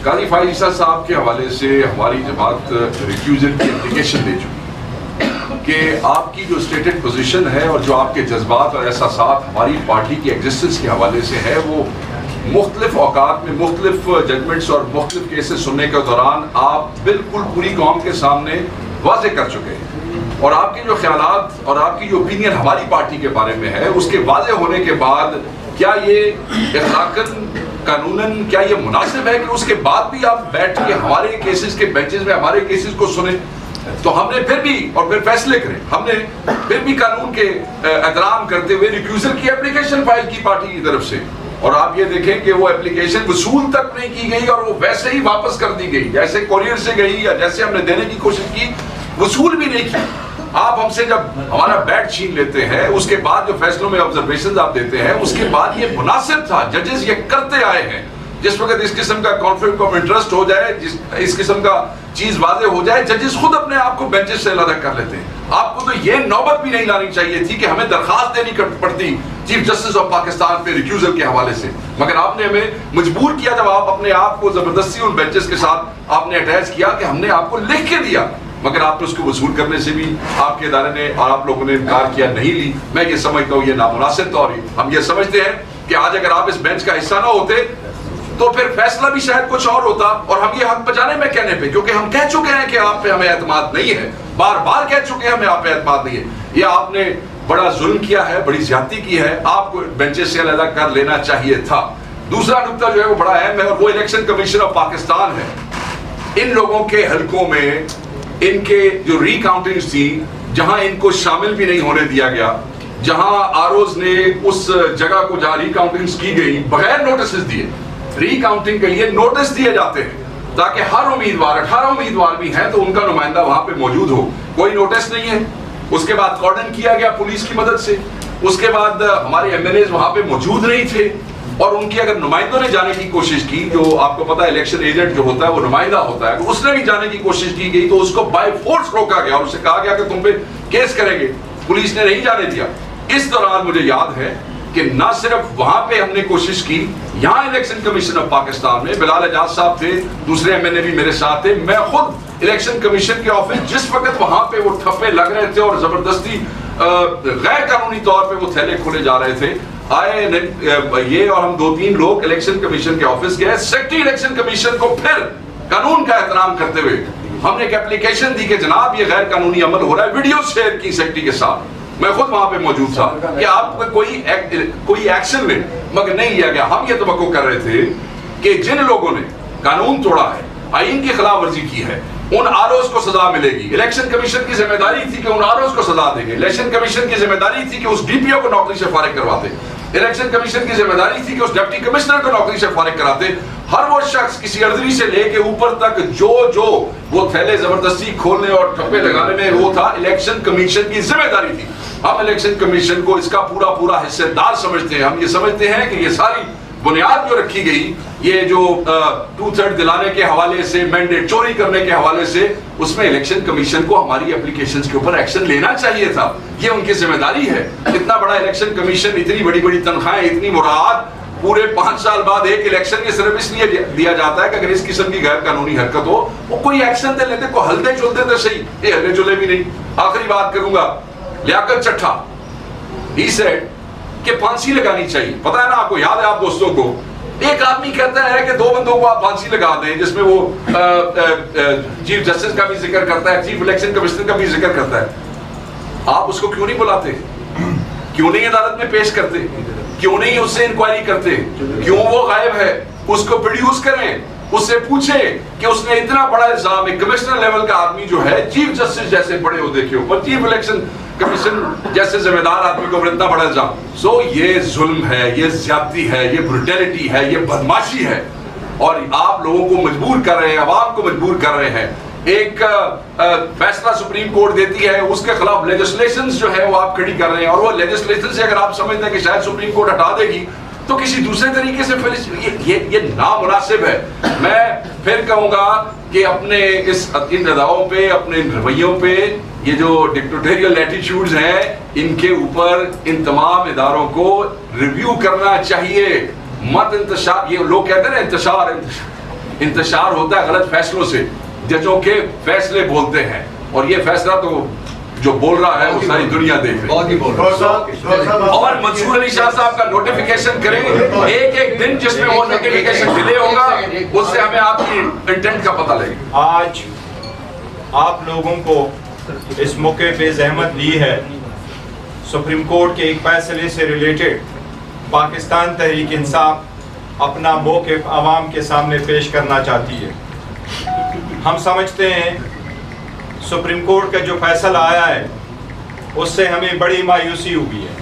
قاضی فائز عیسیٰ صاحب کے حوالے سے ہماری جماعت ریفیوزل کی اپلیکیشن دے چکی کہ آپ کی جو اسٹیٹڈ پوزیشن ہے اور جو آپ کے جذبات اور احساسات ہماری پارٹی کی ایگزسٹنس کے حوالے سے ہے وہ مختلف اوقات میں مختلف ججمنٹس اور مختلف کیسز سننے کے دوران آپ بالکل پوری قوم کے سامنے واضح کر چکے ہیں، اور آپ کے جو خیالات اور آپ کی جو اوپینین ہماری پارٹی کے بارے میں ہے اس کے واضح ہونے کے بعد کیا یہ اخلاقاً قانوناً کیا یہ مناسب ہے کہ اس کے بعد بھی آپ بیٹھ کے ہمارے کیسز کے بینچز میں ہمارے کیسز کو سنیں؟ تو ہم نے پھر بھی اور پھر فیصلے کریں، ہم نے پھر بھی قانون کے احترام کرتے ہوئے ریفیوزل کی اپلیکیشن فائل کی پارٹی کی طرف سے، اور آپ یہ دیکھیں کہ وہ اپلیکیشن وصول تک نہیں کی گئی اور وہ ویسے ہی واپس کر دی گئی، جیسے کوریئر سے گئی یا جیسے ہم نے دینے کی کوشش کی وصول بھی نہیں کی۔ آپ ہم سے جب ہمارا بیٹ چھین لیتے ہیں اس کے بعد جو فیصلوں میں آبزرویشنز آپ دیتے ہیں اس کے بعد یہ مناسب تھا، ججز یہ کرتے آئے ہیں، جس وقت اس قسم کا کانفلکٹ آف انٹرسٹ ہو جائے، اس قسم کا چیز واضح ہو جائے، ججز خود اپنے آپ کو بینچز سے علیحدہ کر لیتے ہیں۔ آپ کو تو یہ نوبت بھی نہیں لانی چاہیے تھی کہ ہمیں درخواست دینی پڑتی چیف جسٹس آف پاکستان پہ ریفیوزل کے حوالے سے، مگر آپ نے ہمیں مجبور کیا جب آپ اپنے آپ کو زبردستی ان بینچز کے ساتھ آپ نے اٹیچ کیا کہ ہم نے آپ کو لکھ کے دیا، مگر آپ نے اس کو وصول کرنے سے بھی آپ کے ادارے نے اور آپ لوگوں نے انکار کیا، نہیں لی۔ میں یہ سمجھتا ہوں یہ نامناسب طور ہم یہ سمجھتے ہیں کہ آج اگر آپ اس بینچ کا حصہ نہ ہوتے تو پھر فیصلہ بھی شاید کچھ اور ہوتا، اور ہم یہ حق بچانے میں کہنے پہ، کیونکہ ہم کہہ چکے ہیں کہ آپ پہ ہمیں اعتماد نہیں ہے، بار بار کہہ چکے ہیں ہمیں آپ پہ اعتماد نہیں ہے، یہ آپ نے بڑا ظلم کیا ہے، بڑی زیادتی کی ہے، آپ کو بینچز سے علیحدہ کر لینا چاہیے تھا۔ دوسرا نقطہ جو ہے وہ بڑا اہم ہے اور وہ الیکشن کمیشن آف پاکستان ہے۔ ان لوگوں کے حلقوں میں ان کے جو ری کاؤنٹنگز تھی جہاں ان کو شامل بھی نہیں ہونے دیا گیا، جہاں آروز نے اس جگہ کو جہاں ری کاؤنٹنگز کی گئی بغیر نوٹسز دیے، ری کاؤنٹنگ کے لیے نوٹس دیے جاتے ہیں تاکہ ہر امیدوار 18 امیدوار بھی ہیں تو ان کا نمائندہ وہاں پہ موجود ہو، کوئی نوٹس نہیں ہے۔ اس کے بعد کارڈن کیا گیا پولیس کی مدد سے، اس کے بعد ہمارے ایم ایل ایز وہاں پہ موجود نہیں تھے، اور ان کی اگر نمائندوں نے جانے کی کوشش کی، جو آپ کو پتا ہے الیکشن ایجنٹ جو ہوتا ہے وہ نمائندہ ہوتا ہے، اس نے بھی جانے کی کوشش کی گئی تو اس کو بائی فورس روکا گیا اور اسے کہا گیا کہ تم پہ کیس کریں گے، پولیس نے نہیں جانے دیا۔ اس دوران مجھے یاد ہے کہ نہ صرف وہاں پہ ہم نے کوشش کی، یہاں الیکشن کمیشن آف پاکستان میں بلال اعجاز صاحب تھے، دوسرے ایم ایل اے بھی میرے ساتھ تھے، میں خود الیکشن کمیشن کے آفس جس وقت وہاں پہ وہ ٹھپے لگ رہے تھے اور زبردستی غیر قانونی طور پہ وہ تھیلے کھولے جا رہے تھے، آئے یہ اور ہم 2-3 لوگ الیکشن کمیشن کے آفس گئے، سیکرٹری الیکشن کمیشن کو پھر قانون کا احترام کرتے ہوئے ہم نے ایک اپلیکیشن دی کہ جناب یہ غیر قانونی عمل ہو رہا ہے، ویڈیو شیئر کی سیکرٹری کے ساتھ، میں خود وہاں پہ موجود تھا کہ آپ کوئی ایکشن لیں، مگر نہیں لیا گیا۔ ہم یہ توقع کر رہے تھے کہ جن لوگوں نے قانون توڑا ہے، آئین کی خلاف ورزی کی ہے، ان آروز کو سزا ملے گی۔ الیکشن کمیشن کی ذمہ داری تھی کہ ان آروز کو سزا دیں گے، الیکشن کمیشن کی ذمہ داری تھی کہ اس ڈی پی او کو نوکری سے فارغ کرواتے، الیکشن کمیشن کی ذمہ داری تھی کہ اس ڈپٹی کمشنر کو نوکری سے فارغ کراتے، ہر وہ شخص کسی ارضی سے لے کے اوپر تک جو وہ تھیلے زبردستی کھولنے اور ٹھپے لگانے میں وہ تھا، الیکشن کمیشن کی ذمہ داری تھی۔ ہم الیکشن کمیشن کو اس کا پورا حصہ دار سمجھتے ہیں، ہم یہ سمجھتے ہیں کہ یہ ساری بنیاد جو رکھی گئی، یہ جو 2/3 دلانے کے حوالے سے، مینڈیٹ چوری کرنے کے حوالے سے، اس میں الیکشن کمیشن کو ہماری اپلیکیشنز کے اوپر ایکشن لینا چاہیے تھا، یہ ان کی ذمہ داری ہے۔ اتنا بڑا الیکشن کمیشن، اتنی بڑی تنخواہیں، اتنی مراعات، پورے 5 سال بعد ایک الیکشن کے صرف اس لیے دیا جاتا ہے کہ اگر اس قسم کی غیر قانونی حرکت ہو وہ کوئی ایکشن دے لیتے، کوئی ہلدے چلتے تو صحیح، یہ ہلدے چلے بھی نہیں۔ آخری بات کروں گا، لیاقت چٹھا ہی سیڈ کہ پھانسی لگانی چاہیے، پتہ ہے نا آپ کو، یاد ہے آپ دوستوں کو، ایک آدمی کہتا ہے کہ 2 بندوں کو آپ پھانسی لگا دیں، جس میں وہ چیف جسٹس کا بھی ذکر کرتا ہے، چیف الیکشن کمشنر کا بھی ذکر کرتا ہے، آپ اس کو کیوں نہیں بلاتے، کیوں نہیں عدالت میں پیش کرتے، کیوں نہیں اس سے انکوائری کرتے، کیوں وہ غائب ہے، اس کو پروڈیوس کریں، اس سے پوچھیں کہ اس نے اتنا بڑا الزام، ایک کمشنر لیول کا آدمی جو ہے، چیف جسٹس جیسے بڑے عہدے کے اوپر، چیف الیکشن کمیشن جیسے ذمہ دار آدمی کو اتنا بڑا الزام، یہ ظلم ہے، یہ زیادتی ہے، یہ بروٹیلٹی ہے، یہ بدماشی ہے، اور آپ لوگوں کو مجبور کر رہے ہیں، عوام کو مجبور کر رہے ہیں۔ ایک فیصلہ سپریم کورٹ دیتی ہے، اس کے خلاف لیجسلیشنز جو ہے وہ آپ کھڑی کر رہے ہیں، اور وہ لیجسلیشن سے اگر آپ سمجھتے ہیں کہ شاید سپریم کورٹ ہٹا دے گی تو کسی دوسرے طریقے سے یہ نامناسب ہے۔ میں پھر کہوں گا کہ اپنے ان اداؤں پہ، اپنے رویوں پہ، یہ جو ڈکٹیٹوریل ایٹیٹیوڈز ہیں، ان کے اوپر ان تمام اداروں کو ریویو کرنا چاہیے، مت انتشار، یہ لوگ کہتے ہیں نا انتشار، انتشار ہوتا ہے غلط فیصلوں سے، ججوں کے فیصلے بولتے ہیں، اور یہ فیصلہ تو جو بول رہا ہے وہ ساری دنیا دیکھ رہی ہے۔ اور منصور علی شاہ صاحب کا نوٹیفیکیشن کریں، ایک ایک دن جس میں وہ نوٹیفیکیشن ڈیلے ہوگا اس سے ہمیں آپ کی انٹینٹ کا پتہ لگے گا۔ آج آپ لوگوں کو اس موقع پہ زحمت دی ہے، سپریم کورٹ کے ایک فیصلے سے ریلیٹڈ پاکستان تحریک انصاف اپنا موقف عوام کے سامنے پیش کرنا چاہتی ہے۔ ہم سمجھتے ہیں سپریم کورٹ کا جو فیصلہ آیا ہے اس سے ہمیں بڑی مایوسی ہوئی ہے،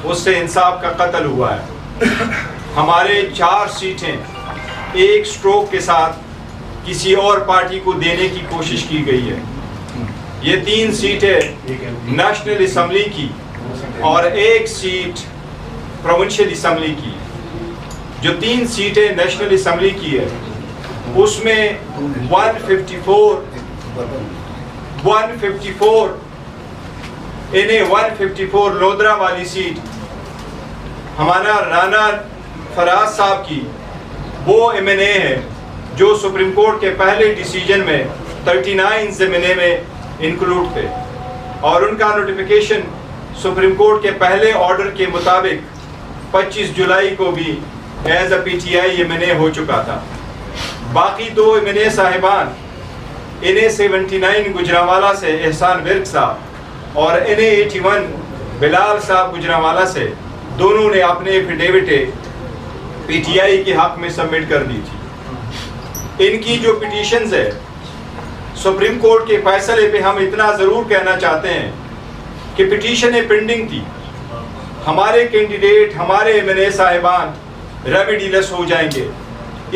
اس سے انصاف کا قتل ہوا ہے۔ ہمارے 4 سیٹیں ایک سٹروک کے ساتھ کسی اور پارٹی کو دینے کی کوشش کی گئی ہے۔ یہ 3 سیٹیں نیشنل اسمبلی کی اور 1 سیٹ پروونشل اسمبلی کی۔ جو 3 سیٹیں نیشنل اسمبلی کی ہے اس میں 154 لودرا والی سیٹ ہمارا رانا فراز صاحب کی وہ M&A ہے جو سپریم کورٹ کے پہلے ڈیسیجن میں 39 M&A میں انکلوڈ تھے، اور ان کا نوٹیفیکیشن سپریم کورٹ کے پہلے آرڈر کے مطابق 25 جولائی کو بھی ایز اے PTI M&A ہو چکا تھا۔ باقی 2 M&A صاحبان NA 79 گجرانوالہ سے احسان ورک صاحب اور NA 81 بلال صاحب گجرانوالہ سے، دونوں نے اپنے ایفیڈیوٹ PTI کے حق میں سبمٹ کر دی تھی۔ ان کی جو پٹیشنز ہے سپریم کورٹ کے فیصلے پہ ہم اتنا ضرور کہنا چاہتے ہیں کہ پٹیشنیں پینڈنگ تھی، ہمارے کینڈیڈیٹ ہمارے M&A صاحبان ریمیڈی لیس ہو جائیں گے۔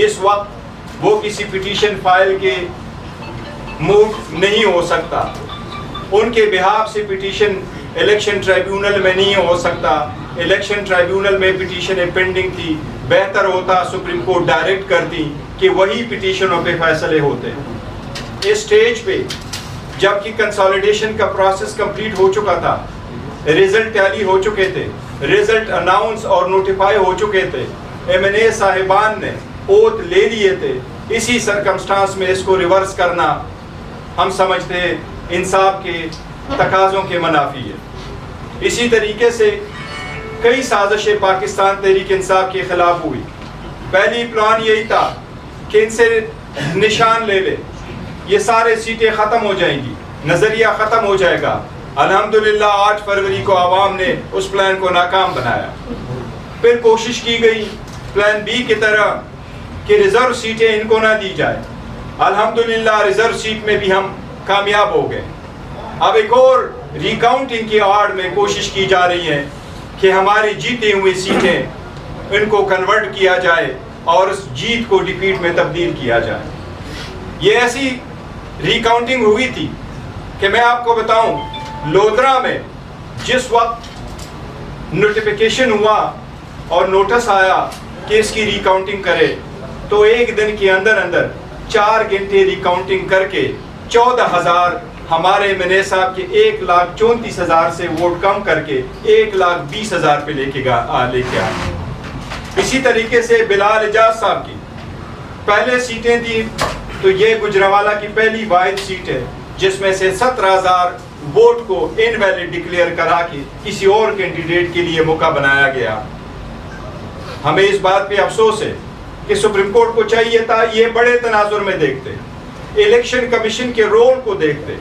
اس وقت وہ کسی پٹیشن فائل کے موڈ نہیں ہو سکتا، ان کے بہاف سے پٹیشن الیکشن ٹرائیبیونل میں نہیں ہو سکتا، الیکشن ٹرائیبیونل میں پٹیشنیں پینڈنگ تھی۔ بہتر ہوتا سپریم کورٹ ڈائریکٹ کرتی کہ وہی پٹیشنوں پہ فیصلے ہوتے۔ اس سٹیج پہ جب کہ کنسالیڈیشن کا پروسیس کمپلیٹ ہو چکا تھا، ریزلٹ ٹیلی ہو چکے تھے، ریزلٹ اناؤنس اور نوٹیفائی ہو چکے تھے، M&A صاحبان نے اوت لے لیے تھے، اسی سرکمسٹانس میں اس کو ریورس کرنا ہم سمجھتے ہیں انصاف کے تقاضوں کے منافی ہے۔ اسی طریقے سے کئی سازشیں پاکستان تحریک انصاف کے خلاف ہوئی۔ پہلی پلان یہی تھا کہ ان سے نشان لے لے، یہ سارے سیٹیں ختم ہو جائیں گی، نظریہ ختم ہو جائے گا۔ الحمدللہ 8 فروری کو عوام نے اس پلان کو ناکام بنایا۔ پھر کوشش کی گئی پلان B کی طرح کہ ریزرو سیٹیں ان کو نہ دی جائے۔ الحمدللہ ریزرو سیٹ میں بھی ہم کامیاب ہو گئے۔ اب ایک اور ریکاؤنٹنگ کی آڑ میں کوشش کی جا رہی ہے کہ ہماری جیتی ہوئی سیٹیں ان کو کنورٹ کیا جائے اور اس جیت کو ڈیفیٹ میں تبدیل کیا جائے۔ یہ ایسی ریکاؤنٹنگ ہوئی تھی کہ میں آپ کو بتاؤں، لودرا میں جس وقت نوٹیفیکیشن ہوا اور نوٹس آیا کہ اس کی ریکاؤنٹنگ کرے، تو 1 دن کے اندر 4 گھنٹے ریکاؤنٹنگ کر کے 14,000 ہمارے M&A صاحب کے 1,34,000 سے ووٹ کم کر کے 1,20,000 پہ لے کے آئے۔ اسی طریقے سے بلال اجاز صاحب کی پہلے سیٹیں تھیں، تو یہ گجرانوالہ کی پہلی واحد سیٹ ہے جس میں سے 17,000 ووٹ کو انویلڈ ڈکلیئر کرا کے کسی اور کینڈیڈیٹ کے لیے موقع بنایا گیا۔ ہمیں اس بات پہ افسوس ہے کہ سپریم کورٹ کو چاہیے تھا یہ بڑے تناظر میں دیکھتے، الیکشن کمیشن کے رول کو دیکھتے۔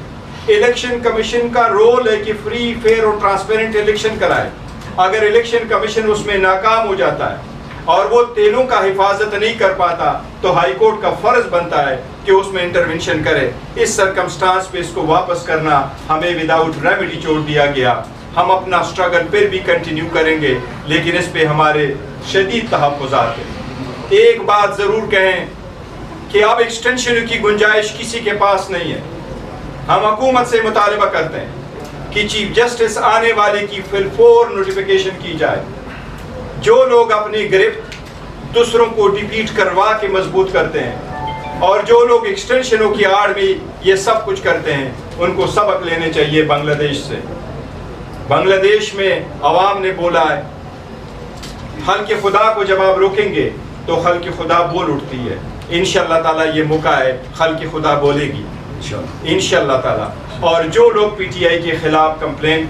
الیکشن کمیشن کا رول ہے کہ فری، فیئر اور ٹرانسپیرنٹ الیکشن کرائے۔ اگر الیکشن کمیشن اس میں ناکام ہو جاتا ہے اور وہ تیلوں کا حفاظت نہیں کر پاتا تو ہائی کورٹ کا فرض بنتا ہے کہ اس میں انٹرونشن کرے۔ اس سرکمسٹانس پہ اس کو واپس کرنا ہمیں وداؤٹ ریمیڈی چھوڑ دیا گیا۔ ہم اپنا سٹرگل پھر بھی کنٹینیو کریں گے، لیکن اس پہ ہمارے شدید تحفظات ہیں۔ ایک بات ضرور کہیں کہ اب ایکسٹینشن کی گنجائش کسی کے پاس نہیں ہے۔ ہم حکومت سے مطالبہ کرتے ہیں کہ چیف جسٹس آنے والے کی فور نوٹیفیکیشن کی جائے۔ جو لوگ اپنی گرفت دوسروں کو ڈیفیٹ کروا کے مضبوط کرتے ہیں اور جو لوگ ایکسٹینشنوں کی آڑ میں یہ سب کچھ کرتے ہیں، ان کو سبق لینے چاہیے بنگلہ دیش سے۔ بنگلہ دیش میں عوام نے بولا ہے، خلق خدا کو جب آپ روکیں گے تو خلق خدا بول اٹھتی ہے۔ انشاءاللہ تعالیٰ یہ موقع ہے، خلق خدا بولے گی انشاءاللہ تعالیٰ. اور جو لوگ پی ٹی آئی کے خلاف کمپلین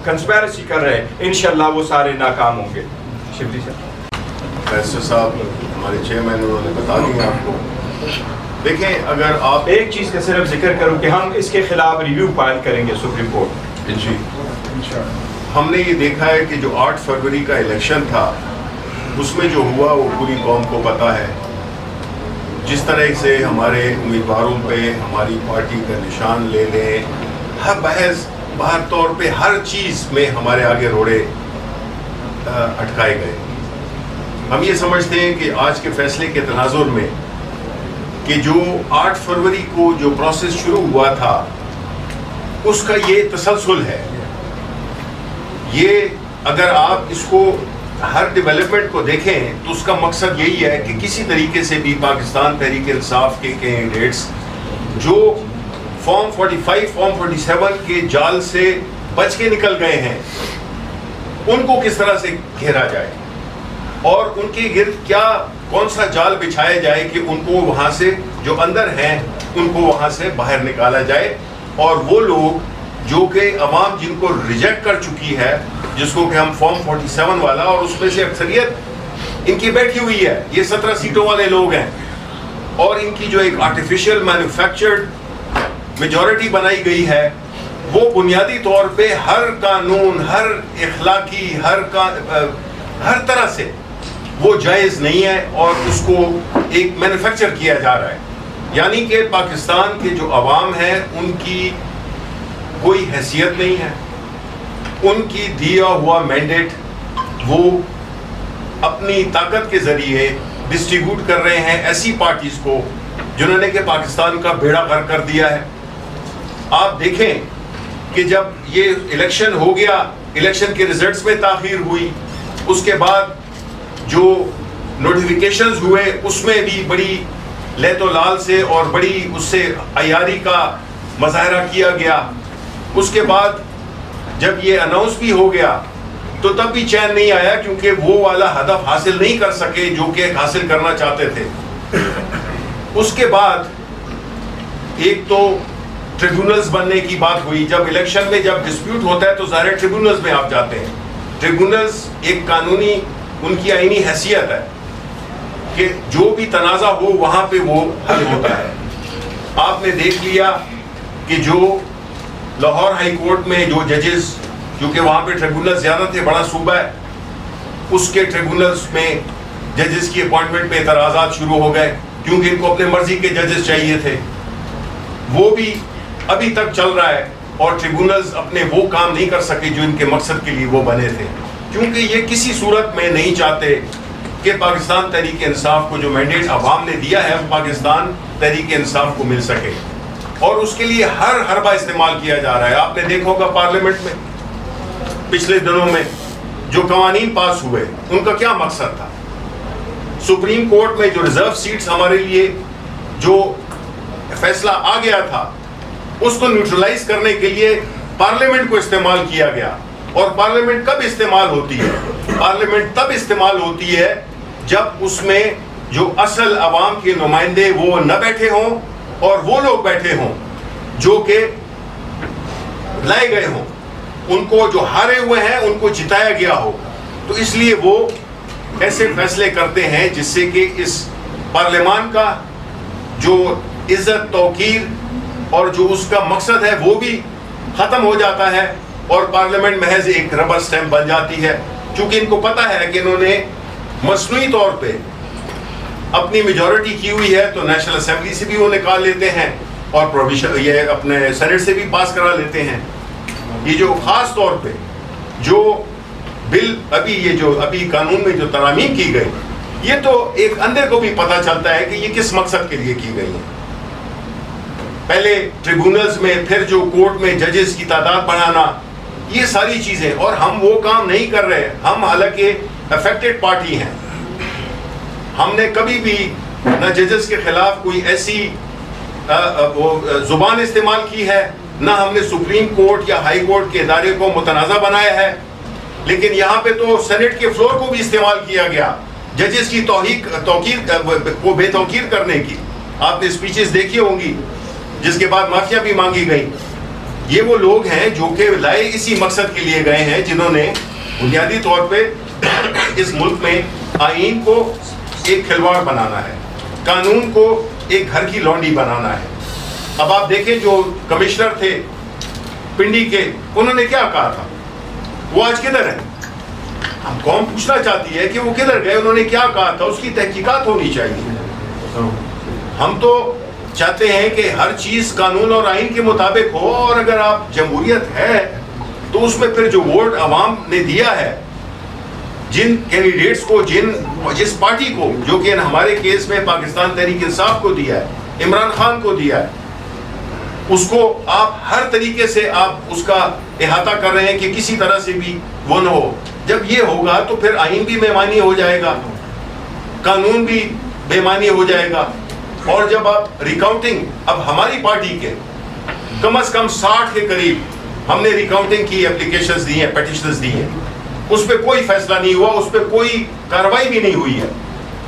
کنسپیرسی کر رہے ہیں انشاءاللہ وہ سارے ناکام ہوں گے. شبلی صاحب. فیصل صاحب ہمارے چیئرمین انہوں نے بتا دیا آپ کو. دیکھیں اگر آپ ایک چیز کا صرف ذکر کروں کہ ہم اس کے خلاف ریویو فائل کریں گے سپریم کورٹ. جی ہم نے یہ دیکھا ہے کہ جو 8 فروری کا الیکشن تھا اس میں جو ہوا وہ پوری قوم کو پتہ ہے. جس طرح سے ہمارے امیدواروں پہ ہماری پارٹی کا نشان لے لیں، ہر بحث باہر طور پہ ہر چیز میں ہمارے آگے روڑے اٹکائے گئے. ہم یہ سمجھتے ہیں کہ آج کے فیصلے کے تناظر میں کہ جو 8 فروری کو جو پروسیس شروع ہوا تھا اس کا یہ تسلسل ہے. یہ اگر آپ اس کو ہر ڈیولپمنٹ کو دیکھیں تو اس کا مقصد یہی ہے کہ کسی طریقے سے بھی پاکستان تحریک انصاف کے کینڈیڈیٹس جو فارم 45 فارم 47 کے جال سے بچ کے نکل گئے ہیں ان کو کس طرح سے گھیرا جائے اور ان کے گرد کیا کون سا جال بچھایا جائے کہ ان کو وہاں سے جو اندر ہیں ان کو وہاں سے باہر نکالا جائے. اور وہ لوگ جو کہ عوام جن کو ریجیکٹ کر چکی ہے، جس کو کہ ہم فارم 47 والا، اور اس میں سے اکثریت ان کی بیٹھی ہوئی ہے، یہ 17 سیٹوں والے لوگ ہیں، اور ان کی جو ایک آرٹیفیشل مینوفیکچرڈ میجورٹی بنائی گئی ہے وہ بنیادی طور پہ ہر قانون، ہر اخلاقی، ہر طرح سے وہ جائز نہیں ہے اور اس کو ایک مینوفیکچر کیا جا رہا ہے. یعنی کہ پاکستان کے جو عوام ہیں ان کی کوئی حیثیت نہیں ہے، ان کی دیا ہوا مینڈیٹ وہ اپنی طاقت کے ذریعے ڈسٹریبیوٹ کر رہے ہیں ایسی پارٹیز کو جنہوں نے کہ پاکستان کا بیڑا غرق کر دیا ہے. آپ دیکھیں کہ جب یہ الیکشن ہو گیا، الیکشن کے ریزلٹس میں تاخیر ہوئی، اس کے بعد جو نوٹیفیکیشنز ہوئے اس میں بھی بڑی لیت و لال سے اور بڑی اس سے عیاری کا مظاہرہ کیا گیا. اس کے بعد جب یہ اناؤنس بھی ہو گیا تو تب بھی چین نہیں آیا کیونکہ وہ والا ہدف حاصل نہیں کر سکے جو کہ حاصل کرنا چاہتے تھے. اس کے بعد ایک تو ٹریبیونلز بننے کی بات ہوئی. جب الیکشن میں جب ڈسپیوٹ ہوتا ہے تو ظاہر ٹریبیونلز میں آپ جاتے ہیں. ٹریبیونلز ایک قانونی ان کی آئینی حیثیت ہے کہ جو بھی تنازع ہو وہاں پہ وہ حل ہوتا ہے. آپ نے دیکھ لیا کہ جو لاہور ہائی کورٹ میں جو ججز، کیونکہ وہاں پہ ٹریبیونل زیادہ تھے، بڑا صوبہ ہے، اس کے ٹریبیونلز میں ججز کی اپوائنٹمنٹ پہ اعتراضات شروع ہو گئے کیونکہ ان کو اپنے مرضی کے ججز چاہیے تھے. وہ بھی ابھی تک چل رہا ہے اور ٹریبیونلز اپنے وہ کام نہیں کر سکے جو ان کے مقصد کے لیے وہ بنے تھے، کیونکہ یہ کسی صورت میں نہیں چاہتے کہ پاکستان تحریک انصاف کو جو مینڈیٹ عوام نے دیا ہے پاکستان تحریک انصاف کو مل سکے. اور اس کے لیے ہر حربہ استعمال کیا جا رہا ہے. آپ نے دیکھا ہوگا پارلیمنٹ میں پچھلے دنوں میں جو قوانین پاس ہوئے ان کا کیا مقصد تھا. سپریم کورٹ میں جو ریزرو سیٹس ہمارے لیے جو فیصلہ آ گیا تھا اس کو نیوٹرلائز کرنے کے لیے پارلیمنٹ کو استعمال کیا گیا. اور پارلیمنٹ کب استعمال ہوتی ہے؟ پارلیمنٹ تب استعمال ہوتی ہے جب اس میں جو اصل عوام کے نمائندے وہ نہ بیٹھے ہوں اور وہ لوگ بیٹھے ہوں جو کہ لائے گئے ہوں، ان کو جو ہارے ہوئے ہیں ان کو جتایا گیا ہو. تو اس لیے وہ ایسے فیصلے کرتے ہیں جس سے کہ اس پارلیمان کا جو عزت توقیر اور جو اس کا مقصد ہے وہ بھی ختم ہو جاتا ہے اور پارلیمنٹ محض ایک ربر سٹیمپ بن جاتی ہے. چونکہ ان کو پتہ ہے کہ انہوں نے مصنوعی طور پہ اپنی میجورٹی کی ہوئی ہے تو نیشنل اسمبلی سے بھی وہ نکال لیتے ہیں اور پروویشن یہ اپنے سینٹ سے بھی پاس کرا لیتے ہیں. یہ جو خاص طور پہ جو بل ابھی قانون میں جو ترامیم کی گئی، یہ تو ایک اندھے کو بھی پتہ چلتا ہے کہ یہ کس مقصد کے لیے کی گئی ہے. پہلے ٹریبیونلز میں، پھر جو کورٹ میں ججز کی تعداد بڑھانا، یہ ساری چیزیں. اور ہم وہ کام نہیں کر رہے. ہم حالانکہ افیکٹڈ پارٹی ہیں. ہم نے کبھی بھی نہ ججز کے خلاف کوئی ایسی زبان استعمال کی ہے، نہ ہم نے سپریم کورٹ یا ہائی کورٹ کے ادارے کو متنازع بنایا ہے. لیکن یہاں پہ تو سینٹ کے فلور کو بھی استعمال کیا گیا ججز کی توقیر کو بے توقیر کرنے کی. آپ نے اسپیچز دیکھی ہوں گی جس کے بعد معافیا بھی مانگی گئی. یہ وہ لوگ ہیں جو کہ لائے اسی مقصد کے لیے گئے ہیں جنہوں نے بنیادی طور پہ اس ملک میں آئین کو ایک کھلواڑ بنانا ہے, قانون کو ایک گھر کی لونڈی بنانا ہے. اب آپ دیکھیں جو کمشنر تھے پنڈی کے, انہوں نے کیا کہا تھا, وہ آج کدھر ہیں؟ ہم قوم پوچھنا چاہتی ہے کہ وہ کدھر گئے, انہوں نے کیا کہا تھا, اس کی تحقیقات ہونی چاہیے. ہم تو چاہتے ہیں کہ ہر چیز قانون اور آئین کے مطابق ہو, اور اگر آپ جمہوریت ہے تو اس میں پھر جو ووٹ عوام نے دیا ہے, جن کینڈیڈیٹس کو, جس پارٹی کو, جو کہ ہمارے کیس میں پاکستان تحریک انصاف کو دیا ہے, عمران خان کو دیا ہے, اس کو آپ ہر طریقے سے آپ اس کا احاطہ کر رہے ہیں کہ کسی طرح سے بھی وہ نہ ہو. جب یہ ہوگا تو پھر آئین بھی بے معنی ہو جائے گا, قانون بھی بے معنی ہو جائے گا. اور جب آپ ریکاؤنٹنگ, اب ہماری پارٹی کے کم از کم 60 کے قریب ہم نے ریکاؤنٹنگ کی اپلیکیشنز دی ہیں, پیٹیشنز دی ہیں, اس پہ کوئی فیصلہ نہیں ہوا, اس پہ کوئی کارروائی بھی نہیں ہوئی ہے.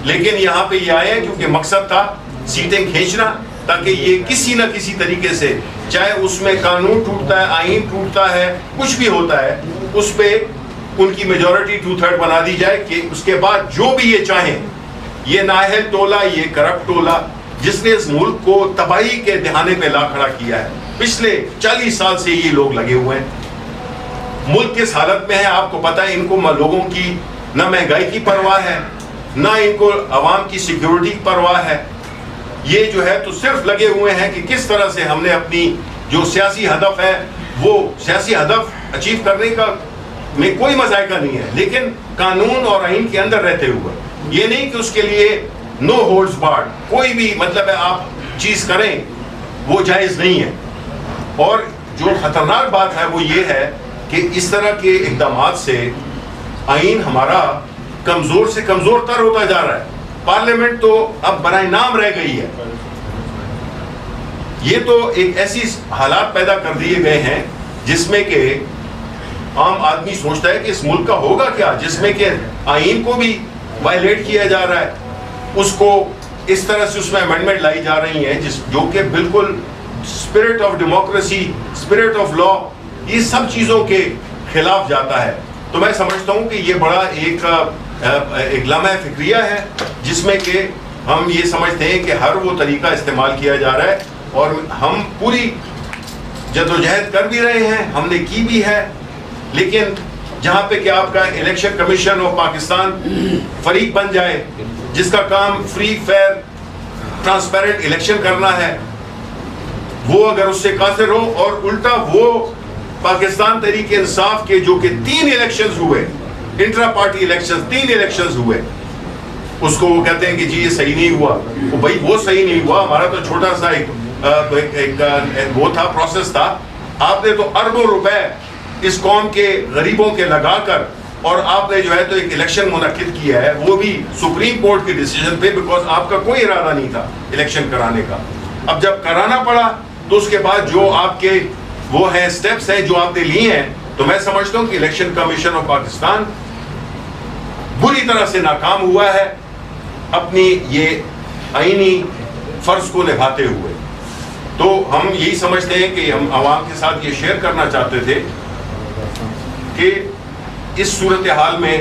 لیکن یہاں پہ یہ آئے ہیں کیونکہ مقصد تھا سیٹیں کھینچنا, تاکہ یہ کسی نہ کسی طریقے سے, چاہے اس میں قانون ٹوٹتا ہے, آئین ٹوٹتا ہے, کچھ بھی ہوتا ہے, اس پہ ان کی میجورٹی 2/3 بنا دی جائے کہ اس کے بعد جو بھی یہ چاہیں. یہ نااہل ٹولہ, یہ کرپٹ ٹولہ جس نے اس ملک کو تباہی کے دہانے پہ لا کھڑا کیا ہے, پچھلے 40 سال سے یہ لوگ لگے ہوئے ہیں. ملک کس حالت میں ہے آپ کو پتا ہے. ان کو لوگوں کی نہ مہنگائی کی پرواہ ہے, نہ ان کو عوام کی سیکیورٹی کی پرواہ ہے. یہ جو ہے تو صرف لگے ہوئے ہیں کہ کس طرح سے ہم نے اپنی جو سیاسی ہدف ہے, وہ سیاسی ہدف اچیو کرنے کا میں کوئی مذائقہ نہیں ہے, لیکن قانون اور آئین کے اندر رہتے ہوئے. یہ نہیں کہ اس کے لیے نو ہولڈز بارڈ, کوئی بھی مطلب ہے آپ چیز کریں وہ جائز نہیں ہے. اور جو خطرناک بات ہے وہ یہ ہے کہ اس طرح کے اقدامات سے آئین ہمارا کمزور سے کمزور تر ہوتا جا رہا ہے. پارلیمنٹ تو اب برائے نام رہ گئی ہے. یہ تو ایک ایسی حالات پیدا کر دیے گئے ہیں جس میں کہ عام آدمی سوچتا ہے کہ اس ملک کا ہوگا کیا, جس میں کہ آئین کو بھی وائلیٹ کیا جا رہا ہے, اس کو اس طرح سے اس میں امینڈمنٹ لائی جا رہی ہیں جو کہ بالکل spirit of democracy, spirit of law, یہ سب چیزوں کے خلاف جاتا ہے. تو میں سمجھتا ہوں کہ یہ بڑا ایک لمحہ فکریہ ہے جس میں کہ ہم یہ سمجھتے ہیں کہ ہر وہ طریقہ استعمال کیا جا رہا ہے, اور ہم پوری جدوجہد کر بھی رہے ہیں, ہم نے کی بھی ہے. لیکن جہاں پہ کہ آپ کا الیکشن کمیشن آف پاکستان فریق بن جائے جس کا کام فری, فیئر, ٹرانسپیرنٹ الیکشن کرنا ہے, وہ اگر اس سے قاصر ہو, اور الٹا وہ پاکستان تحریک انصاف کے جو کہ 3 الیکشنز ہوئے, انٹرا پارٹی الیکشنز 3 الیکشنز ہوئے, اس کو وہ کہتے ہیں کہ جی یہ صحیح نہیں ہوا. بھائی وہ صحیح نہیں ہوا, ہمارا تو چھوٹا سا ایک وہ تھا, پروسیس تھا. آپ نے تو اربوں روپے اس قوم کے غریبوں کے لگا کر, اور آپ نے جو ہے تو ایک الیکشن منعقد کیا ہے, وہ بھی سپریم کورٹ کے ڈیسیجن پہ, بیکاز آپ کا کوئی ارادہ نہیں تھا الیکشن کرانے کا. اب جب کرانا پڑا تو اس کے بعد جو آپ کے وہ ہیں سٹیپس ہیں جو آپ نے لیے ہیں, تو میں سمجھتا ہوں کہ الیکشن کمیشن آف پاکستان بری طرح سے ناکام ہوا ہے اپنی یہ آئینی فرض کو نبھاتے ہوئے. تو ہم یہی سمجھتے ہیں کہ ہم عوام کے ساتھ یہ شیئر کرنا چاہتے تھے کہ اس صورتحال میں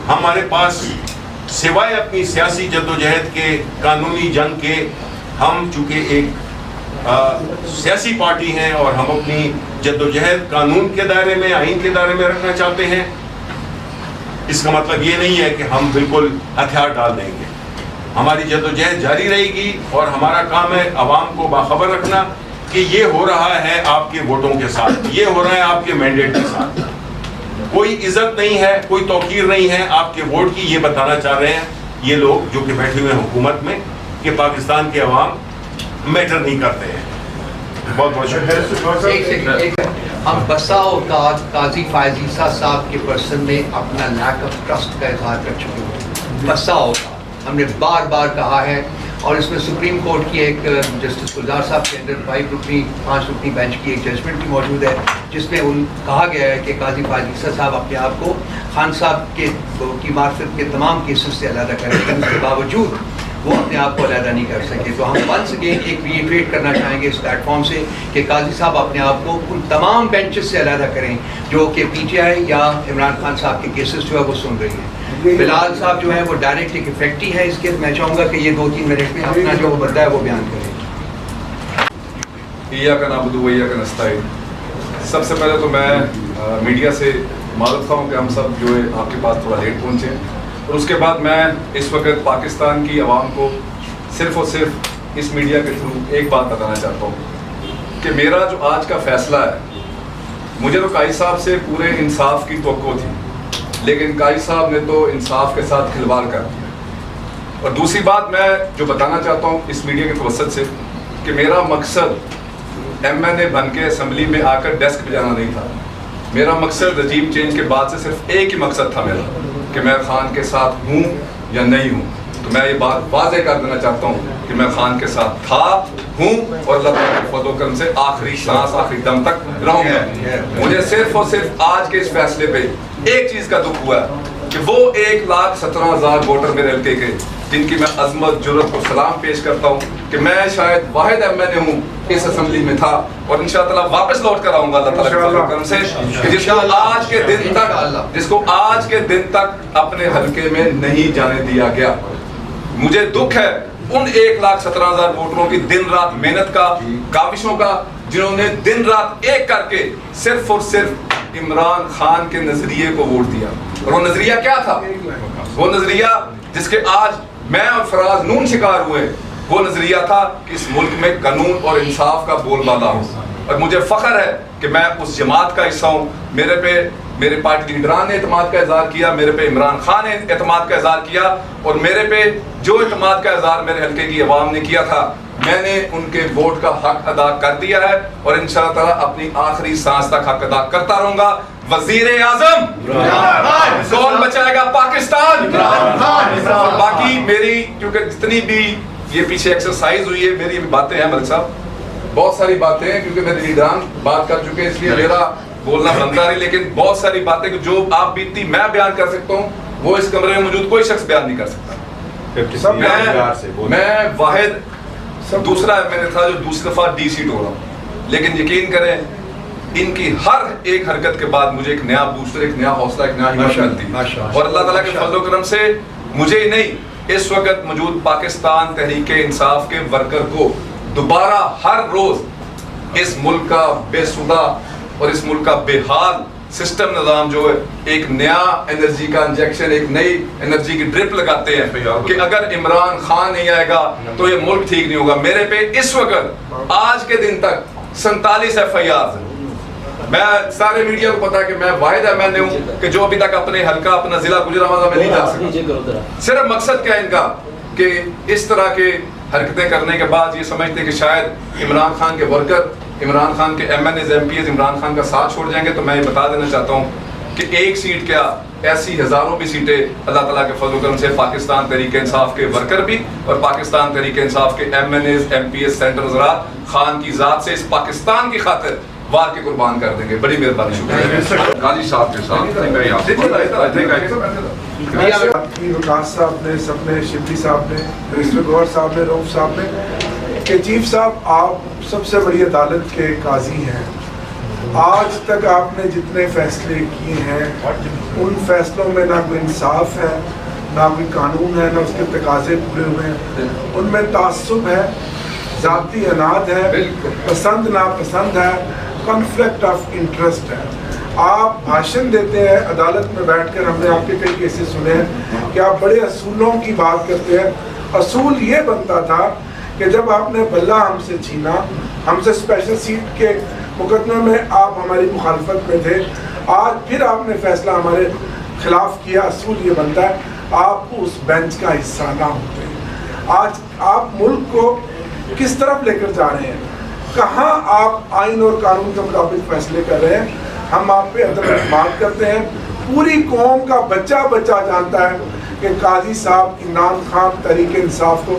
ہمارے پاس سوائے اپنی سیاسی جدوجہد کے, قانونی جنگ کے, ہم چونکہ ایک سیاسی پارٹی ہیں اور ہم اپنی جدوجہد قانون کے دائرے میں, آئین کے دائرے میں رکھنا چاہتے ہیں. اس کا مطلب یہ نہیں ہے کہ ہم بالکل ہتھیار ڈال دیں گے. ہماری جدوجہد جاری رہے گی, اور ہمارا کام ہے عوام کو باخبر رکھنا کہ یہ ہو رہا ہے آپ کے ووٹوں کے ساتھ, یہ ہو رہا ہے آپ کے مینڈیٹ کے ساتھ. کوئی عزت نہیں ہے, کوئی توقیر نہیں ہے آپ کے ووٹ کی. یہ بتانا چاہ رہے ہیں یہ لوگ جو کہ بیٹھے ہوئے ہیں حکومت میں کہ پاکستان کے عوام میٹر نہیں کرتے ہیں. بہت بہت شکریہ. ہم بسا اوقات قاضی فائز عیسیٰ صاحب کے پرسن میں اپنا لیک آف ٹرسٹ کا اظہار کر چکے ہیں. بسا اوقات ہم نے بار بار کہا ہے اور اس میں سپریم کورٹ کی ایک جسٹس گلزار صاحب کے انڈر 5 رکنی بینچ کی ایک ججمنٹ بھی موجود ہے جس میں کہا گیا ہے کہ قاضی فائز عیسیٰ صاحب اپنے آپ کو خان صاحب کی معرفت کے تمام کیسز سے علیحدہ کریں، لیکن اس کے باوجود وہ اپنے آپ کو علیحدہ نہیں کر سکے. تو ہم ونس اگین ایک ریٹریٹ کرنا چاہیں گے اس پلیٹ فارم سے کہ قاضی صاحب اپنے آپ کو ان تمام بینچز سے علیحدہ کریں جو کہ پی ٹی آئی یا عمران خان صاحب کے کیسز جو ہے وہ سن رہی ہیں. بلال صاحب جو ہے وہ ڈائریکٹ ایک افیکٹی ہے اس کے. میں چاہوں گا کہ یہ 2-3 منٹ میں اپنا جو بندہ ہے وہ بیان کریں. ایاک نعبد و ایاک نستعین. سب سے پہلے تو میں میڈیا سے معذرت خواہ ہوں کہ ہم سب جو ہے آپ کے پاس تھوڑا لیٹ پہنچے ہیں، اور اس کے بعد میں اس وقت پاکستان کی عوام کو صرف اور صرف اس میڈیا کے تھرو ایک بات بتانا چاہتا ہوں کہ میرا جو آج کا فیصلہ ہے، مجھے تو قائد صاحب سے پورے انصاف کی توقع تھی، لیکن قائد صاحب نے تو انصاف کے ساتھ کھلواڑ کر دیا. اور دوسری بات میں جو بتانا چاہتا ہوں اس میڈیا کے توسط سے کہ میرا مقصد ایم این اے بن کے اسمبلی میں آ کر ڈیسک پہ جانا نہیں تھا. میرا مقصد رجیم چینج کے بعد سے صرف ایک ہی مقصد تھا میرا کہ میں خان کے ساتھ ہوں یا نہیں ہوں. تو میں یہ بات واضح کر دینا چاہتا ہوں کہ میں خان کے ساتھ تھا، ہوں، اور اللہ تعالیٰ کے فضل و کرم سے آخری سانس آخری دم تک رہوں گا. مجھے صرف اور صرف آج کے اس فیصلے پہ ایک چیز کا دکھ ہوا ہے کہ وہ 1,17,000 ووٹر میرے حلقے کے جن کی میں عظمت جرت کو سلام پیش کرتا ہوں کہ میں شاید واحد ایم این اے ہوں اس اسمبلی میں تھا، اور انشاءاللہ واپس لوٹ کر آؤں گا اللہ تعالیٰ کے فضل و کرم سے، جس کو آج کے دن تک اپنے حلقے میں نہیں جانے دیا گیا. مجھے دکھ ہے ان 1,17,000 ووٹروں کی دن رات محنت کا، کاوشوں کا، جنہوں نے دن رات ایک کر کے صرف اور صرف عمران خان کے نظریے کو ووٹ دیا. اور وہ نظریہ کیا تھا؟ وہ نظریہ جس کے آج میں اور فراز نون شکار ہوئے، وہ نظریہ تھا کہ اس ملک میں قانون اور انصاف کا بول بالا ہو. اور مجھے فخر ہے کہ میں اس جماعت کا حصہ ہوں. میرے پہ میرے پارٹی لیڈران نے اعتماد کا اظہار کیا، میرے پہ عمران خان نے اعتماد کا اظہار کیا، اور میرے پہ جو اعتماد کا اظہار میرے حلقے کی عوام نے کیا تھا، میں نے ان کے ووٹ کا حق ادا کر دیا ہے، اور انشاءاللہ تعالیٰ اپنی آخری سانس تک حق ادا کرتا رہوں گا. وزیر اعظم کون بچائے گا پاکستان؟ باقی میری کیونکہ جتنی بھی یہ پیچھے ایکسرسائز ہوئی ہے، میری باتیں ہیں ملک صاحب، بہت ساری باتیں ہیں کیونکہ میرے لیڈران بات کر چکے ہیں، اس لیے میرا بولنا بنتا نہیں، لیکن بہت ساری باتیں جو آپ بیتی میں بیان کر سکتا ہوں وہ اس کمرے میں موجود کوئی شخص بیان نہیں کر سکتا. میں واحد دوسرا میں نے تھا جو دوسری دفعہ ڈی سیٹ ہو رہا ہوں، لیکن یقین کریں ان کی ہر ایک حرکت کے بعد مجھے ایک نیا بوسٹر، ایک نیا حوصلہ، ایک نیا ہمت ملتی. اور اللہ تعالیٰ کے فضل و کرم سے مجھے ہی نہیں، اس وقت موجود پاکستان تحریک انصاف کے ورکر کو دوبارہ ہر روز اس ملک کا بے سودہ اور اس ملک کا بے حال سسٹم نظام جو ہے ایک نیا انرجی کا انجیکشن، ایک نئی انرجی کی ڈرپ لگاتے ہیں کہ اگر عمران خان نہیں آئے گا تو یہ ملک ٹھیک نہیں ہوگا. میرے پہ اس وقت آج کے دن تک 47 FIR ہیں. میں سارے میڈیا کو پتا ہے کہ میں واحد ایم این اے ہوں کہ جو ابھی تک اپنے حلقہ، اپنا ضلع گجرانوالہ میں نہیں جا سکا. صرف مقصد کیا ہے ان کا کہ اس طرح کے حرکتیں کرنے کے بعد یہ سمجھتے کہ شاید عمران خان کے ورکر، عمران خان کے M N As, M P As Imran Khan کا ساتھ چھوڑ جائیں گے. تو میں یہ بتا دینا چاہتا ہوں کہ ایک سیٹ کیا، ایسی ہزاروں بھی سیٹیں اللہ تعالیٰ کے فضل و کرم سے پاکستان تحریک انصاف کے ورکر بھی اور پاکستان تحریک انصاف کے M N As, M P As, senator حضرات خان کی ذات سے اس پاکستان کی خاطر وار کے قربان کر دیں گے. بڑی مہربانی، شکریہ. قاضی صاحب کے ساتھ میں یہاں وکاس صاحب نے، سب نے، شبلی صاحب نے، رئیس گور صاحب نے، روف صاحب نے کہ چیف صاحب آپ سب سے بڑی عدالت کے قاضی ہیں. آج تک آپ نے جتنے فیصلے کیے ہیں ان فیصلوں میں نہ کوئی انصاف ہے، نہ کوئی قانون ہے، نہ اس کے تقاضے پورے ہوئے ہیں. ان میں تعصب ہے، ذاتی اناد ہے، پسند ناپسند ہے، کنفلکٹ آف انٹرسٹ ہے. آپ بھاشن دیتے ہیں عدالت میں بیٹھ کر، ہم نے آپ کے کئی کیسز سنے ہیں کہ آپ بڑے اصولوں کی بات کرتے ہیں. اصول یہ بنتا تھا کہ جب آپ نے بلہ ہم سے چھینا، ہم سے اسپیشل سیٹ کے مقدمے میں آپ ہماری مخالفت میں تھے، آج پھر آپ نے فیصلہ ہمارے خلاف کیا، اصول یہ بنتا ہے آپ اس بینچ کا حصہ نہ ہوتے. آج آپ ملک کو کس طرف لے کر جا رہے ہیں، کہاں آپ آئین اور قانون کے مطابق فیصلے کر رہے ہیں. ہم آپ پہ عدم اعتماد کرتے ہیں. پوری قوم کا بچہ بچہ جانتا ہے کہ قاضی صاحب عمران خان تحریک انصاف کو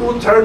2/3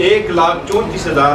1,34,000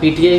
PTI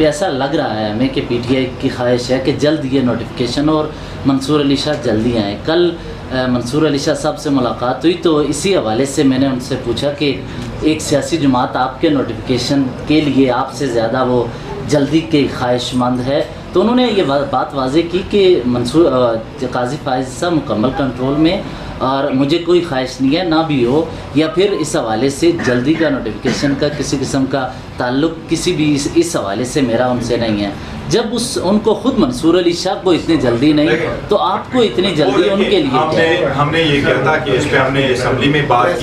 کہ ایسا لگ رہا ہے ہمیں کہ پی ٹی آئی کی خواہش ہے کہ جلد یہ نوٹیفیکیشن اور منصور علی شاہ جلدی آئیں. کل منصور علی شاہ صاحب سے ملاقات ہوئی تو اسی حوالے سے میں نے ان سے پوچھا کہ ایک سیاسی جماعت آپ کے نوٹیفیکیشن کے لیے آپ سے زیادہ وہ جلدی کے خواہش مند ہے, تو انہوں نے یہ بات واضح کی کہ قاضی فائز صاحب مکمل کنٹرول میں اور مجھے کوئی خواہش نہیں ہے نہ بھی ہو, یا پھر اس حوالے سے جلدی کا نوٹیفیکیشن کا کسی قسم کا تعلق کسی بھی اس حوالے سے میرا ان سے نہیں ہے. جب ان کو خود منصور علی شاہ کو اتنی جلدی نہیں تو آپ کو اتنی جلدی ان کے لیے ہم نے یہ کیا تھا کہ اس پہ ہم نے اسمبلی میں بات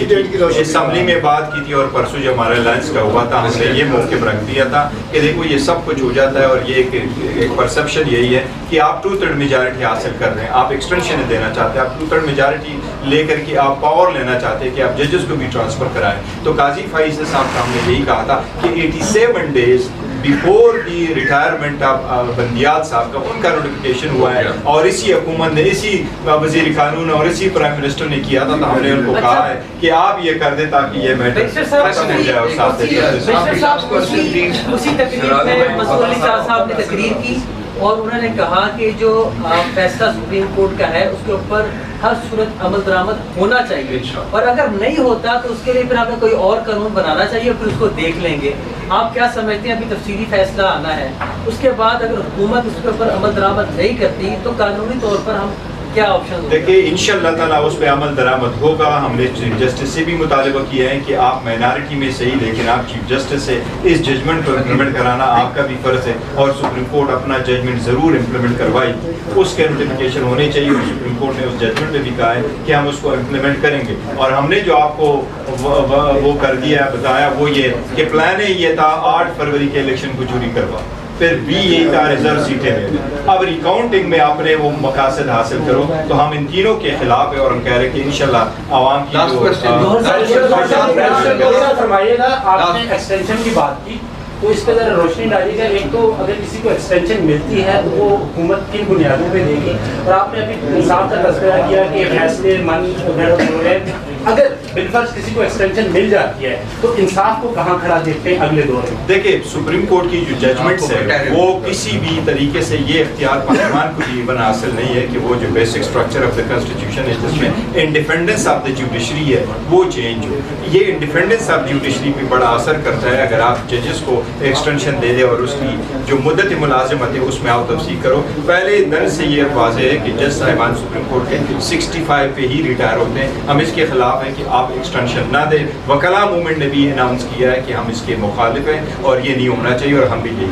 کی تھی اور پرسوں جب ہمارا لنچ کا ہوا تھا ہم نے یہ موقف رکھ دیا تھا کہ دیکھو یہ سب کچھ ہو جاتا ہے اور یہ ایک پرسپشن یہی ہے کہ آپ 2/3 میجارٹی حاصل کر رہے ہیں, آپ ایکسٹینشن دینا چاہتے ہیں, آپ 2/3 میجارٹی لے کر کے آپ پاور لینا چاہتے ہیں کہ آپ ججز کو بھی ٹرانسفر کرائیں. تو قاضی فائز صاحب کا ہم نے یہی کہا تھا کہ 87 days before the retirement of Bandial صاحب کا ان کا نوٹیفیکیشن ہوا ہے اور اسی حکومت نے اسی وزیر قانون اور اسی پرائم منسٹر نے کیا تھا. تو ہم نے ان کو کہا ہے کہ آپ یہ کر دیں تاکہ یہ میٹر ختم ہو جائے. اور ساتھ اسی تقریر میں منصور علی شاہ صاحب نے تقریر کی اور انہوں نے کہا کہ جو فیصلہ سپریم کورٹ کا ہے اس کے اوپر ہر صورت عمل درآمد ہونا چاہیے, اور اگر نہیں ہوتا تو اس کے لیے پھر ہمیں کوئی اور قانون بنانا چاہیے, پھر اس کو دیکھ لیں گے. آپ کیا سمجھتے ہیں ابھی تفصیلی فیصلہ آنا ہے, اس کے بعد اگر حکومت اس کے اوپر عمل درآمد نہیں کرتی تو قانونی طور پر ہم کیا آپشن؟ دیکھیے انشاءاللہ تعالیٰ اس پہ عمل درآمد ہوگا. ہم نے چیف جسٹس سے بھی مطالبہ کیا ہے کہ آپ مائنارٹی میں صحیح لیکن آپ چیف جسٹس سے اس ججمنٹ کو امپلیمنٹ کرانا آپ کا بھی فرض ہے, اور سپریم کورٹ اپنا ججمنٹ ضرور امپلیمنٹ کروائی. اس کے نوٹیفیکیشن ہونے چاہیے اور سپریم کورٹ نے اس ججمنٹ پہ بھی کہا ہے کہ ہم اس کو امپلیمنٹ کریں گے. اور ہم نے جو آپ کو وہ کر دیا بتایا وہ یہ کہ پلان ہی یہ تھا 8 فروری کے الیکشن کو چوری کروا, پھر بھی یہی تھا ریزرو سیٹیں میں. اب ریکاؤنٹنگ میں آپ نے وہ مقاصد حاصل کرو, تو ہم ان تینوں کے خلاف ہے اور ہم کہہ رہے ہیں کہ انشاءاللہ عوام کی فرمائیے گا. آپ نے ایکسٹینشن کی بات کی تو اس پہ ذرا روشنی ڈالیے گا. ایک تو اگر کسی کو ایکسٹینشن ملتی ہے تو وہ حکومت کن بنیادوں پہ دے گی, اور آپ نے ابھی انصاف کا تذکرہ کیا کہ فیصلے من وغیرہ ہو رہے ہیں. اگر بالفرض کسی کو ایکسٹینشن مل جاتی ہے تو انصاف کو کہاں کھڑا دیکھتے ہیں اگلے دور میں؟ دیکھیں سپریم کورٹ کی جو ججمنٹس ہے وہ کسی بھی طریقے سے یہ اختیار پارلیمان کو تقریباً حاصل نہیں ہے کہ وہ جو basic structure of the constitution ہے جس میں انڈیپینڈنس آف دا جوڈیشری ہے وہ چینج ہو. یہ انڈیپینڈنس آف جوڈیشری پہ بڑا اثر کرتا ہے. اگر آپ ججز کو ایکسٹینشن دے دیں اور اس کی جو مدت ملازمت ہے اس میں آپ توسیع کرو. پہلے دن سے یہ واضح ہے کہ جج صاحبان سپریم کورٹ کے 65 پہ ہی ریٹائر ہوتے ہیں. ہم اس کے خلاف ہیں کہ آپ ایکسٹینشن نہ دیں. وکلاء موومنٹ نے بھی اناؤنس کیا ہے کہ ہم اس کے مخالف ہیں اور یہ نہیں ہونا چاہیے, اور ہم بھی یہی